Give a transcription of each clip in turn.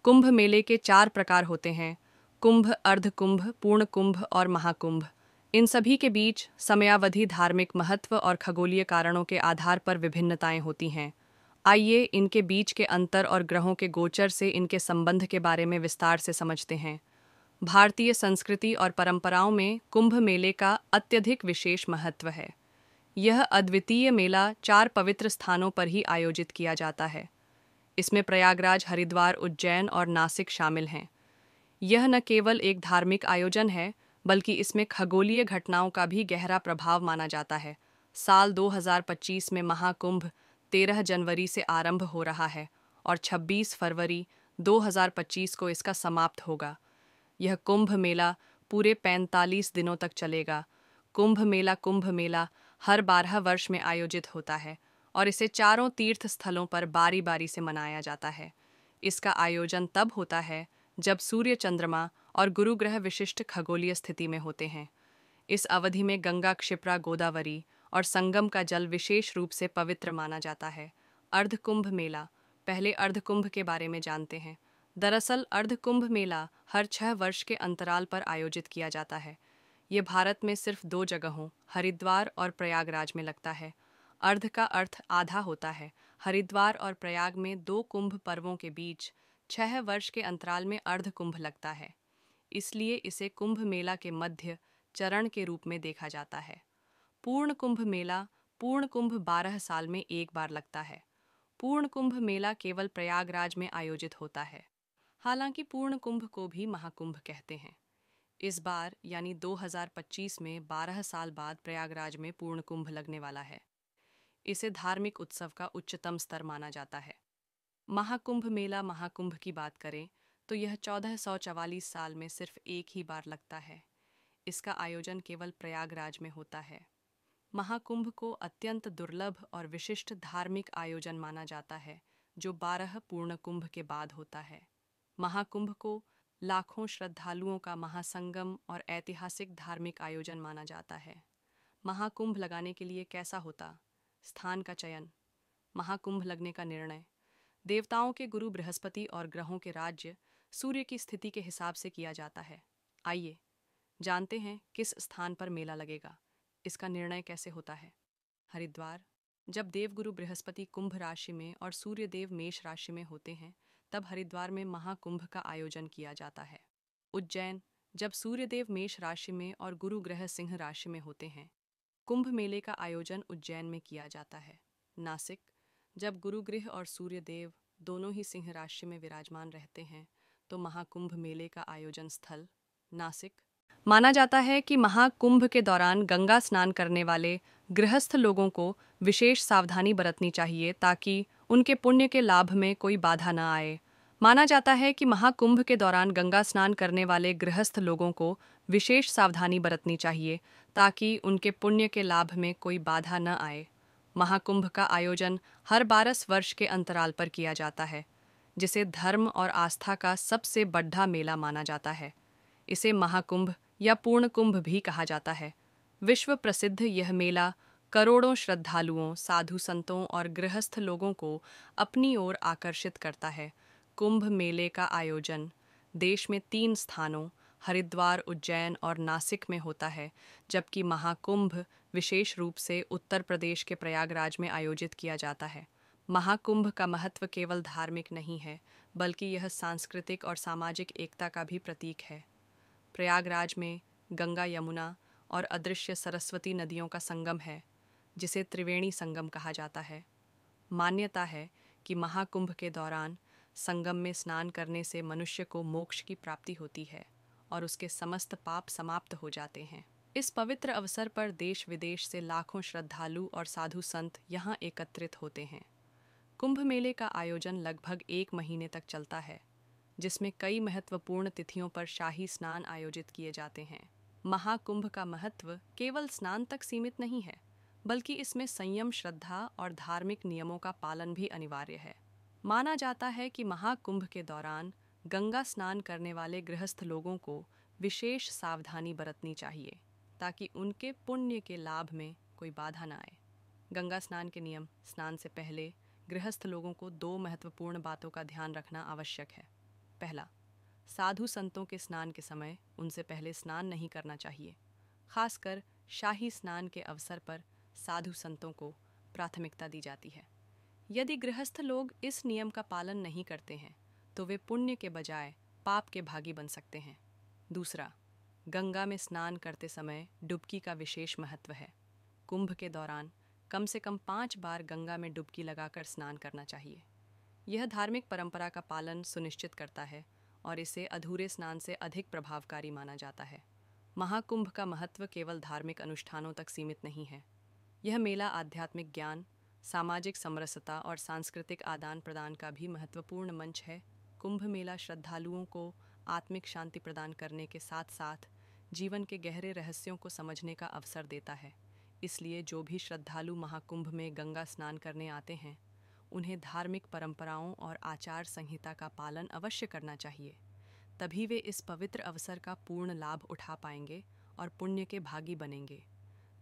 कुंभ मेले के 4 प्रकार होते हैं: कुंभ, अर्धकुंभ, पूर्ण कुंभ और महाकुंभ। इन सभी के बीच समयावधि, धार्मिक महत्व और खगोलीय कारणों के आधार पर विभिन्नताएं होती हैं। आइए इनके बीच के अंतर और ग्रहों के गोचर से इनके संबंध के बारे में विस्तार से समझते हैं। भारतीय संस्कृति और परंपराओं में कुंभ मेले का अत्यधिक विशेष महत्व है। यह अद्वितीय मेला 4 पवित्र स्थानों पर ही आयोजित किया जाता है। इसमें प्रयागराज, हरिद्वार, उज्जैन और नासिक शामिल हैं। यह न केवल एक धार्मिक आयोजन है, बल्कि इसमें खगोलीय घटनाओं का भी गहरा प्रभाव माना जाता है। साल 2025 में महाकुंभ 13 जनवरी से आरंभ हो रहा है और 26 फरवरी 2025 को इसका समाप्त होगा। यह कुंभ मेला पूरे 45 दिनों तक चलेगा। कुंभ मेला हर 12 वर्ष में आयोजित होता है और इसे चारों तीर्थ स्थलों पर बारी बारी से मनाया जाता है। इसका आयोजन तब होता है जब सूर्य, चंद्रमा और गुरु ग्रह विशिष्ट खगोलीय स्थिति में होते हैं। इस अवधि में गंगा, क्षिप्रा, गोदावरी और संगम का जल विशेष रूप से पवित्र माना जाता है। अर्धकुंभ मेला। पहले अर्धकुंभ के बारे में जानते हैं। दरअसल अर्धकुंभ मेला हर 6 वर्ष के अंतराल पर आयोजित किया जाता है। ये भारत में सिर्फ 2 जगहों, हरिद्वार और प्रयागराज में लगता है। अर्ध का अर्थ आधा होता है। हरिद्वार और प्रयाग में 2 कुंभ पर्वों के बीच 6 वर्ष के अंतराल में अर्ध कुंभ लगता है। इसलिए इसे कुंभ मेला के मध्य चरण के रूप में देखा जाता है। पूर्ण कुंभ मेला। पूर्ण कुंभ 12 साल में एक बार लगता है। पूर्ण कुंभ मेला केवल प्रयागराज में आयोजित होता है। हालांकि पूर्ण कुंभ को भी महाकुंभ कहते हैं। इस बार यानी 2025 में 12 साल बाद प्रयागराज में पूर्ण कुंभ लगने वाला है। इसे धार्मिक उत्सव का उच्चतम स्तर माना जाता है। महाकुंभ मेला। महाकुंभ की बात करें तो यह 1444 साल में सिर्फ एक ही बार लगता है। इसका आयोजन केवल प्रयागराज में होता है। महाकुंभ को अत्यंत दुर्लभ और विशिष्ट धार्मिक आयोजन माना जाता है, जो 12 पूर्ण कुंभ के बाद होता है। महाकुंभ को लाखों श्रद्धालुओं का महासंगम और ऐतिहासिक धार्मिक आयोजन माना जाता है। महाकुंभ लगाने के लिए कैसा होता? स्थान का चयन। महाकुंभ लगने का निर्णय देवताओं के गुरु बृहस्पति और ग्रहों के राज्य सूर्य की स्थिति के हिसाब से किया जाता है। आइए जानते हैं किस स्थान पर मेला लगेगा। इसका निर्णय कैसे होता है? हरिद्वार। जब देवगुरु बृहस्पति कुंभ राशि में और सूर्य देव मेष राशि में होते हैं, तब हरिद्वार में महाकुंभ का आयोजन किया जाता है। उज्जैन। जब सूर्य देव मेष राशि में और गुरु ग्रह सिंह राशि में होते हैं, कुंभ मेले का आयोजन उज्जैन में किया जाता है। नासिक। जब गुरु ग्रह और सूर्य देव दोनों ही सिंह राशि में विराजमान रहते हैं, तो महाकुंभ मेले का आयोजन स्थल नासिक। माना जाता है कि महाकुंभ के दौरान गंगा स्नान करने वाले गृहस्थ लोगों को विशेष सावधानी बरतनी चाहिए, ताकि उनके पुण्य के लाभ में कोई बाधा न आए। माना जाता है कि महाकुंभ के दौरान गंगा स्नान करने वाले गृहस्थ लोगों को विशेष सावधानी बरतनी चाहिए, ताकि उनके पुण्य के लाभ में कोई बाधा न आए। महाकुंभ का आयोजन हर 12 वर्ष के अंतराल पर किया जाता है, जिसे धर्म और आस्था का सबसे बड़ा मेला माना जाता है। इसे महाकुंभ या पूर्ण कुंभ भी कहा जाता है। विश्व प्रसिद्ध यह मेला करोड़ों श्रद्धालुओं, साधु संतों और गृहस्थ लोगों को अपनी ओर आकर्षित करता है। कुंभ मेले का आयोजन देश में 3 स्थानों हरिद्वार, उज्जैन और नासिक में होता है, जबकि महाकुंभ विशेष रूप से उत्तर प्रदेश के प्रयागराज में आयोजित किया जाता है। महाकुंभ का महत्व केवल धार्मिक नहीं है, बल्कि यह सांस्कृतिक और सामाजिक एकता का भी प्रतीक है। प्रयागराज में गंगा, यमुना और अदृश्य सरस्वती नदियों का संगम है, जिसे त्रिवेणी संगम कहा जाता है। मान्यता है कि महाकुंभ के दौरान संगम में स्नान करने से मनुष्य को मोक्ष की प्राप्ति होती है और उसके समस्त पाप समाप्त हो जाते हैं। इस पवित्र अवसर पर देश विदेश से लाखों श्रद्धालु और साधु संत यहाँ एकत्रित होते हैं। कुंभ मेले का आयोजन लगभग 1 महीने तक चलता है, जिसमें कई महत्वपूर्ण तिथियों पर शाही स्नान आयोजित किए जाते हैं। महाकुंभ का महत्व केवल स्नान तक सीमित नहीं है, बल्कि इसमें संयम, श्रद्धा और धार्मिक नियमों का पालन भी अनिवार्य है। माना जाता है कि महाकुंभ के दौरान गंगा स्नान करने वाले गृहस्थ लोगों को विशेष सावधानी बरतनी चाहिए, ताकि उनके पुण्य के लाभ में कोई बाधा न आए। गंगा स्नान के नियम। स्नान से पहले गृहस्थ लोगों को 2 महत्वपूर्ण बातों का ध्यान रखना आवश्यक है। पहला, साधु संतों के स्नान के समय उनसे पहले स्नान नहीं करना चाहिए। खासकर शाही स्नान के अवसर पर साधु संतों को प्राथमिकता दी जाती है। यदि गृहस्थ लोग इस नियम का पालन नहीं करते हैं तो वे पुण्य के बजाय पाप के भागी बन सकते हैं। दूसरा, गंगा में स्नान करते समय डुबकी का विशेष महत्व है। कुंभ के दौरान कम से कम 5 बार गंगा में डुबकी लगाकर स्नान करना चाहिए। यह धार्मिक परंपरा का पालन सुनिश्चित करता है और इसे अधूरे स्नान से अधिक प्रभावकारी माना जाता है। महाकुंभ का महत्व केवल धार्मिक अनुष्ठानों तक सीमित नहीं है। यह मेला आध्यात्मिक ज्ञान, सामाजिक समरसता और सांस्कृतिक आदान प्रदान का भी महत्वपूर्ण मंच है। कुंभ मेला श्रद्धालुओं को आत्मिक शांति प्रदान करने के साथ साथ जीवन के गहरे रहस्यों को समझने का अवसर देता है। इसलिए जो भी श्रद्धालु महाकुंभ में गंगा स्नान करने आते हैं, उन्हें धार्मिक परंपराओं और आचार संहिता का पालन अवश्य करना चाहिए। तभी वे इस पवित्र अवसर का पूर्ण लाभ उठा पाएंगे और पुण्य के भागी बनेंगे।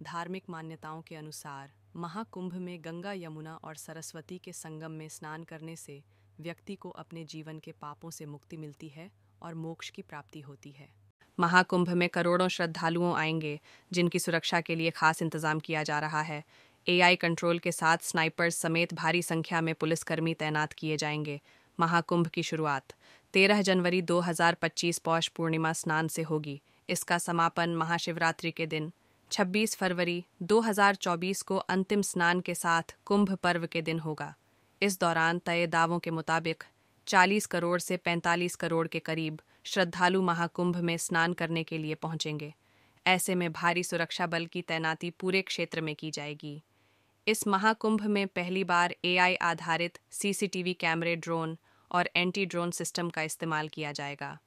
धार्मिक मान्यताओं के अनुसार महाकुंभ में गंगा, यमुना और सरस्वती के संगम में स्नान करने से व्यक्ति को अपने जीवन के पापों से मुक्ति मिलती है और मोक्ष की प्राप्ति होती है। महाकुंभ में करोड़ों श्रद्धालुओं आएंगे, जिनकी सुरक्षा के लिए खास इंतजाम किया जा रहा है। एआई कंट्रोल के साथ स्नाइपर्स समेत भारी संख्या में पुलिसकर्मी तैनात किए जाएंगे। महाकुंभ की शुरुआत 13 जनवरी 2025 पौष पूर्णिमा स्नान से होगी। इसका समापन महाशिवरात्रि के दिन 26 फरवरी 2024 को अंतिम स्नान के साथ कुंभ पर्व के दिन होगा। इस दौरान तय दावों के मुताबिक 40 करोड़ से 45 करोड़ के करीब श्रद्धालु महाकुंभ में स्नान करने के लिए पहुंचेंगे। ऐसे में भारी सुरक्षा बल की तैनाती पूरे क्षेत्र में की जाएगी। इस महाकुंभ में पहली बार एआई आधारित सीसीटीवी कैमरे, ड्रोन और एंटी ड्रोन सिस्टम का इस्तेमाल किया जाएगा।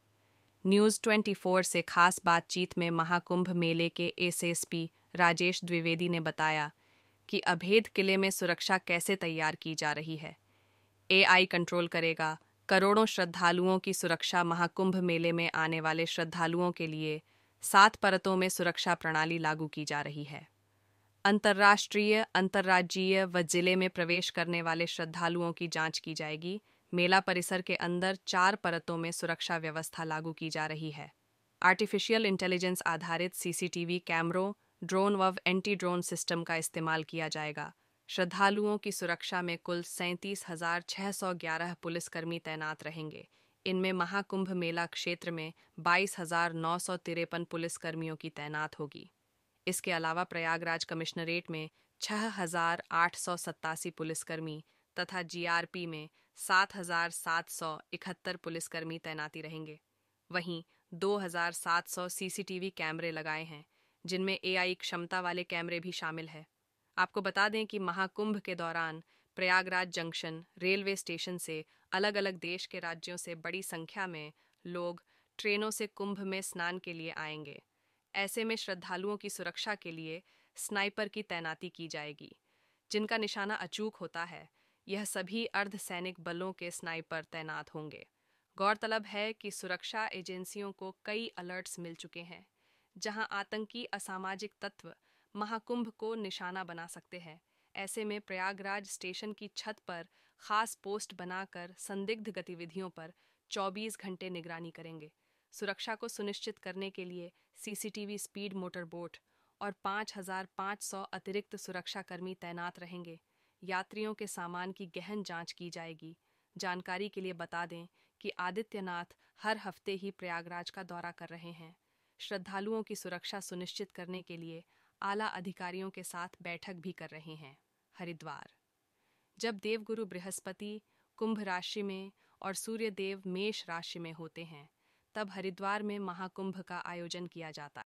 न्यूज़ 24 से खास बातचीत में महाकुंभ मेले के एसएसपी राजेश द्विवेदी ने बताया कि अभेद किले में सुरक्षा कैसे तैयार की जा रही है। एआई कंट्रोल करेगा करोड़ों श्रद्धालुओं की सुरक्षा। महाकुंभ मेले में आने वाले श्रद्धालुओं के लिए 7 परतों में सुरक्षा प्रणाली लागू की जा रही है। अंतर्राष्ट्रीय, अंतर्राज्यीय व जिले में प्रवेश करने वाले श्रद्धालुओं की जांच की जाएगी। मेला परिसर के अंदर 4 परतों में सुरक्षा व्यवस्था लागू की जा रही है। आर्टिफिशियल इंटेलिजेंस आधारित सीसीटीवी कैमरों, ड्रोन व एंटी ड्रोन सिस्टम का इस्तेमाल किया जाएगा। श्रद्धालुओं की सुरक्षा में कुल 37,611 पुलिसकर्मी तैनात रहेंगे। इनमें महाकुंभ मेला क्षेत्र में 22,953 पुलिसकर्मियों की तैनात होगी। इसके अलावा प्रयागराज कमिश्नरेट में 6,887 पुलिसकर्मी तथा जीआरपी में 7,771 पुलिसकर्मी तैनाती रहेंगे। वहीं 2,700 सीसीटीवी कैमरे लगाए हैं, जिनमें एआई क्षमता वाले कैमरे भी शामिल है। आपको बता दें कि महाकुंभ के दौरान प्रयागराज जंक्शन रेलवे स्टेशन से अलग अलग देश के राज्यों से बड़ी संख्या में लोग ट्रेनों से कुंभ में स्नान के लिए आएंगे। ऐसे में श्रद्धालुओं की सुरक्षा के लिए स्नाइपर की तैनाती की जाएगी, जिनका निशाना अचूक होता है। यह सभी अर्धसैनिक बलों के स्नाइपर तैनात होंगे। गौरतलब है कि सुरक्षा एजेंसियों को कई अलर्ट्स मिल चुके हैं, जहां आतंकी असामाजिक तत्व महाकुंभ को निशाना बना सकते हैं। ऐसे में प्रयागराज स्टेशन की छत पर खास पोस्ट बनाकर संदिग्ध गतिविधियों पर 24 घंटे निगरानी करेंगे। सुरक्षा को सुनिश्चित करने के लिए सीसीटीवी, स्पीड मोटर बोट और 5,500 अतिरिक्त सुरक्षाकर्मी तैनात रहेंगे। यात्रियों के सामान की गहन जांच की जाएगी। जानकारी के लिए बता दें कि आदित्यनाथ हर हफ्ते ही प्रयागराज का दौरा कर रहे हैं। श्रद्धालुओं की सुरक्षा सुनिश्चित करने के लिए आला अधिकारियों के साथ बैठक भी कर रहे हैं। हरिद्वार। जब देवगुरु बृहस्पति कुंभ राशि में और सूर्य देव मेष राशि में होते हैं, तब हरिद्वार में महाकुंभ का आयोजन किया जाता है।